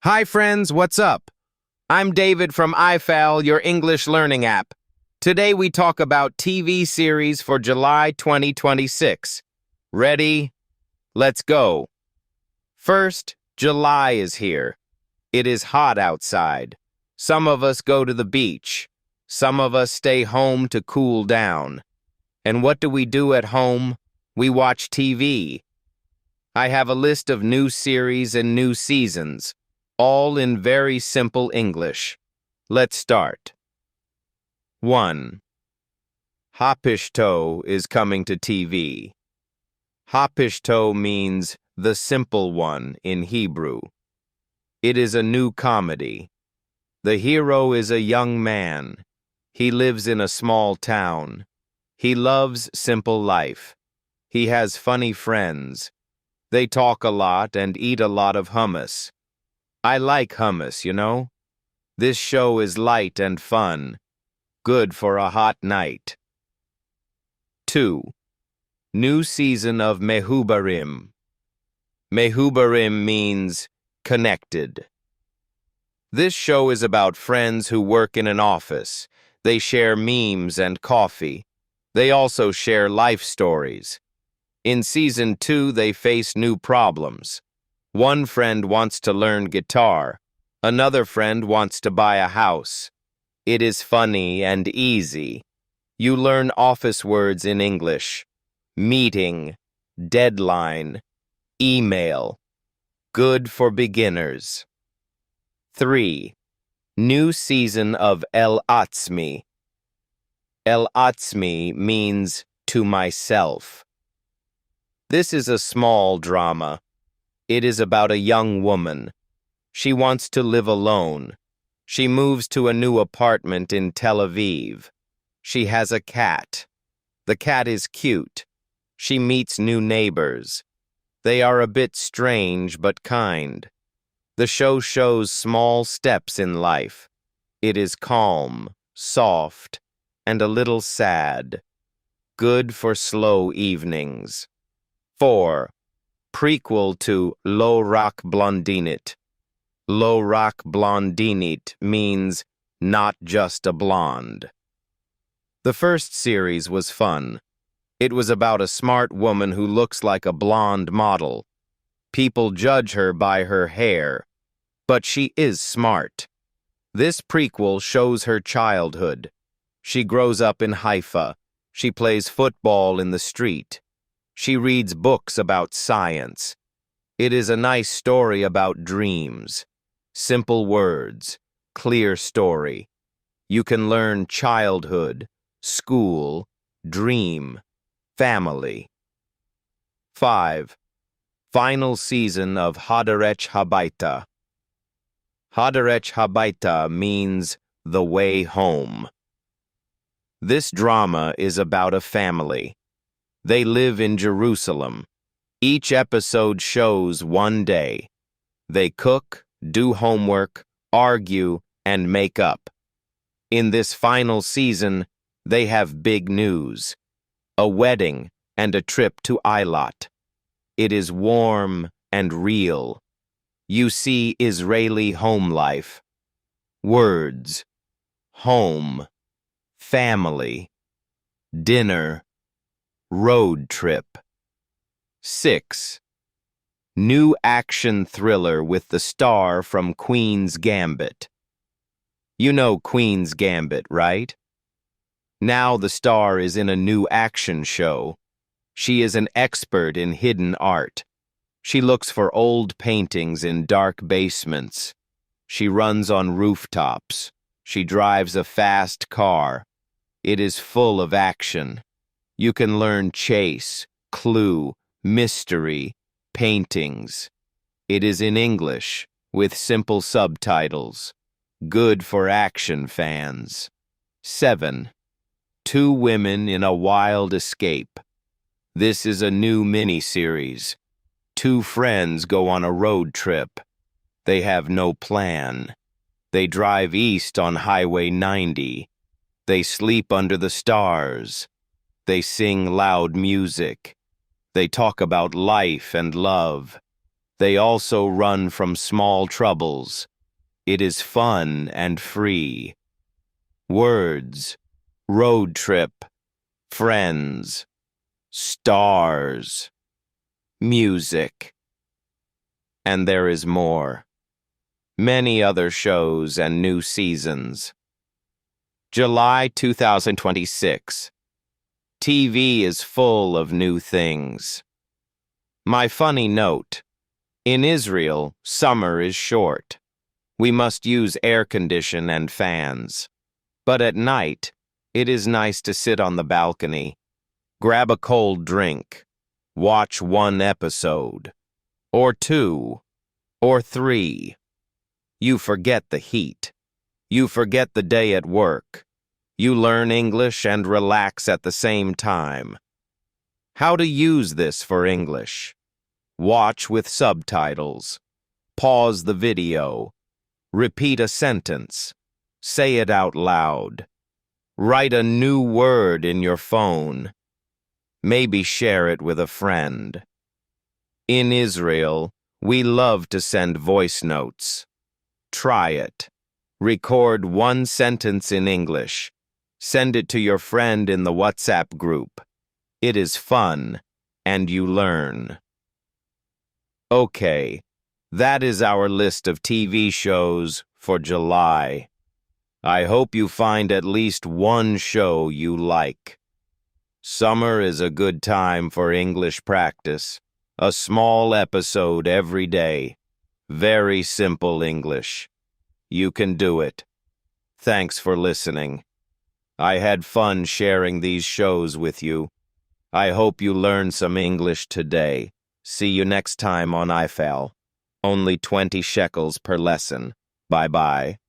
Hi friends, what's up? I'm David from I-Fal, your English learning app. Today we talk about TV series for July 2026. Ready? Let's go. First, July is here. It is hot outside. Some of us go to the beach. Some of us stay home to cool down. And what do we do at home? We watch TV. I have a list of new series and new seasons, all in very simple English. Let's start. 1. Hapishto is coming to TV. Hapishto means the simple one in Hebrew. It is a new comedy. The hero is a young man. He lives in a small town. He loves simple life. He has funny friends. They talk a lot and eat a lot of hummus. I like hummus, you know? This show is light and fun. Good for a hot night. 2. New season of Mehubarim. Mehubarim means connected. This show is about friends who work in an office. They share memes and coffee. They also share life stories. In season 2, they face new problems. One friend wants to learn guitar. Another friend wants to buy a house. It is funny and easy. You learn office words in English. Meeting, deadline, email. Good for beginners. 3. New season of El Atzmi. El Atzmi means to myself. This is a small drama. It is about a young woman. She wants to live alone. She moves to a new apartment in Tel Aviv. She has a cat. The cat is cute. She meets new neighbors. They are a bit strange but kind. The show shows small steps in life. It is calm, soft, and a little sad. Good for slow evenings. 4. Prequel to Lo Rak Blondinit. Lo Rak Blondinit means not just a blonde. The first series was fun. It was about a smart woman who looks like a blonde model. People judge her by her hair, but she is smart. This prequel shows her childhood. She grows up in Haifa. She plays football in the street. She reads books about science. It is a nice story about dreams. Simple words, clear story. You can learn childhood, school, dream, family. 5. Final season of Haderech Habaita. Haderech Habaita means the way home. This drama is about a family. They live in Jerusalem. Each episode shows one day. They cook, do homework, argue, and make up. In this final season, they have big news. A wedding and a trip to Eilat. It is warm and real. You see Israeli home life. Words. Home. Family. Dinner. Road trip. 6. New action thriller with the star from Queen's Gambit. You know Queen's Gambit, right? Now the star is in a new action show. She is an expert in hidden art. She looks for old paintings in dark basements. She runs on rooftops. She drives a fast car. It is full of action. You can learn chase, clue, mystery, paintings. It is in English, with simple subtitles. Good for action fans. 7. 2 women in a wild escape. This is a new mini-series. 2 friends go on a road trip. They have no plan. They drive east on Highway 90. They sleep under the stars. They sing loud music. They talk about life and love. They also run from small troubles. It is fun and free. Words, road trip, friends, stars, music. And there is more. Many other shows and new seasons. July 2026. TV is full of new things. My funny note. In Israel, summer is short. We must use air condition and fans. But at night, it is nice to sit on the balcony, grab a cold drink, watch one episode, or two, or three. You forget the heat. You forget the day at work. You learn English and relax at the same time. How to use this for English? Watch with subtitles. Pause the video. Repeat a sentence. Say it out loud. Write a new word in your phone. Maybe share it with a friend. In Israel, we love to send voice notes. Try it. Record one sentence in English. Send it to your friend in the WhatsApp group. It is fun, and you learn. Okay, that is our list of TV shows for July. I hope you find at least one show you like. Summer is a good time for English practice. A small episode every day. Very simple English. You can do it. Thanks for listening. I had fun sharing these shows with you. I hope you learned some English today. See you next time on I-Fal. Only 20 shekels per lesson. Bye-bye.